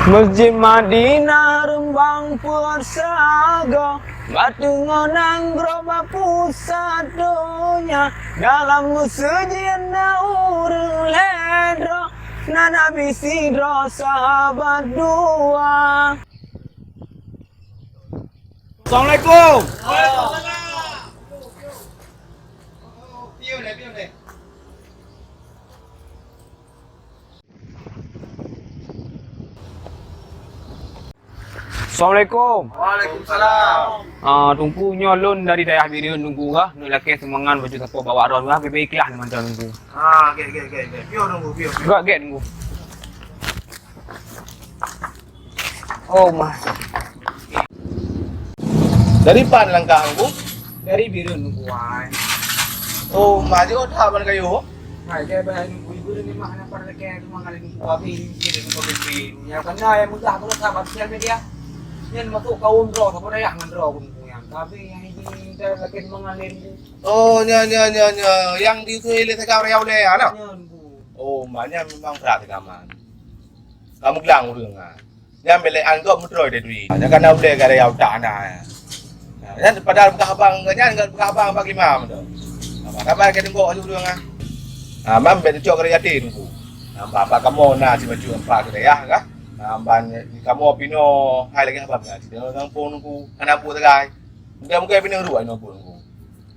Masjid Madinah Rembang Persaga Batu ngonang gerobak pusat dunia Dalam masjid naurul ledro Na Nabi Sidro sahabat dua. Assalamualaikum. Assalamualaikum. Waalaikumsalam. Tunggu nyolon dari daerah Biriun tunggu kah? Nak laki semangan baju tapo bawa ron kah? Baik lah dengan cara tunggu. Okey. Pio nunggu, pio. Enggak get tunggu. Oh mah. Dari pan langkah aku. Dari Biriun tunggu ai. Oh, maju tak ban kayu. Hai ke bahan tunggu ibu ni mah nak pada laki semangan tunggu abi sini tunggu bibi. Ya kena yang mudah terus sahabat sosial media. Yan masuk kaum draw apa dayak ngan draw tunggu yang. Tapi yang ini dah laki semangan ni. Oh, nya. Yang di toilet kau riau le, ana. Tunggu. Oh, maknya memang berat kaman. Kamu bilang urang ah. Yang bele anggap mudroi de duit. Jangan nak boleh kada riau tak ana. Dan padahal bukan abang enggak bukan abang bang lima betul. Kabar ke tunggu aja urang ah. Mam bet cok kada yatin ku. Apa kamu na si baju apa kada ya kah? Ban kamu pino hai lagi apa enggak? Dia nang pun ku anak pu tegai. Mungkin pino ru ai no pun ku.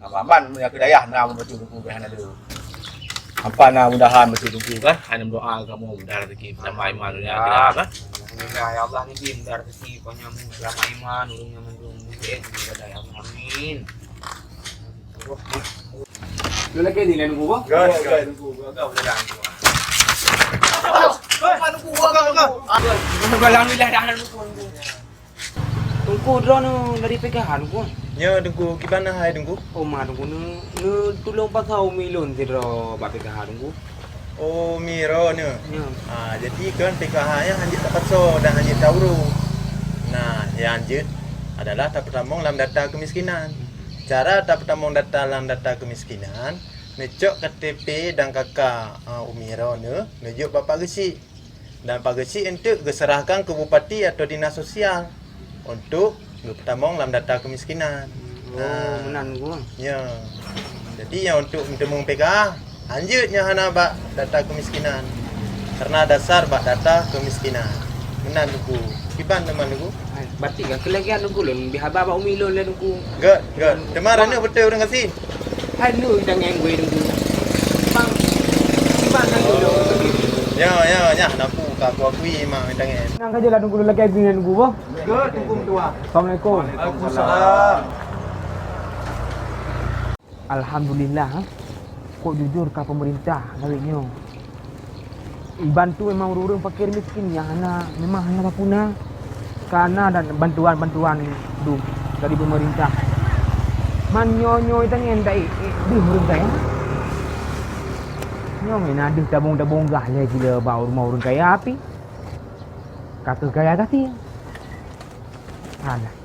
Man ya kedayah na baju ku be hana dulu. Apa na mudahan mesti tunggu kan? Hanya doa kamu mudah rezeki sama iman dunia akhirat kan? Alhamdulillah ya Allah ni bin dar rezeki panyamu selama iman ulungnya mendung mungkin kepada ya Allah amin. Lu lagi di lain gua? Gak tunggu kau dah dah. Kau. Alhamdulillah dah nunggu. Tunggu drone dari PKH tunggu. Ya tunggu gimana hai tunggu? Oh mah tunggu nu tulung pasau milon tidro ba PKH tunggu. Oh miro ni. Ya. Jadi kan PKH yang hanya tak so dan hanya tauru. Nah, yang lanjut adalah tak pertama dalam data kemiskinan. Cara tak pertama dalam data kemiskinan, necok KTP dan kakak Umiro ni, nejuk Bapak Gesi. Dan Pak Gesi untuk diserahkan ke Bupati atau Dinas Sosial untuk pertama dalam data kemiskinan. Oh, menan gua. Ya. Jadi yang untuk mentemung PKH, lanjutnya hana bak data kemiskinan. Karena dasar bak data kemiskinan. Menan buku. Kiban teman buku. Berarti kan kelagian tunggu lun bihaba ba umilon le tunggu. Gak. Demar ni betul orang kasih. Hai lu dang yang gue tunggu. Bang. Kiban kan dulu. Ya, naku akui mah tangan. Nang kerja lah tunggu lagi gini tunggu bah. Gak, tunggu tua. Assalamualaikum. Waalaikumsalam. Alhamdulillah. Kok jujur kah pemerintah gawenyo. Bantu memang urang fakir miskin yang memang hana papuna. Karena dan bantuan du dari pemerintah. Man nyonyo itu ngendai di urang kaya. Nyong ini ada tabung gah le gila bau rumah urang kaya api. Kata kaya kasih. Alah.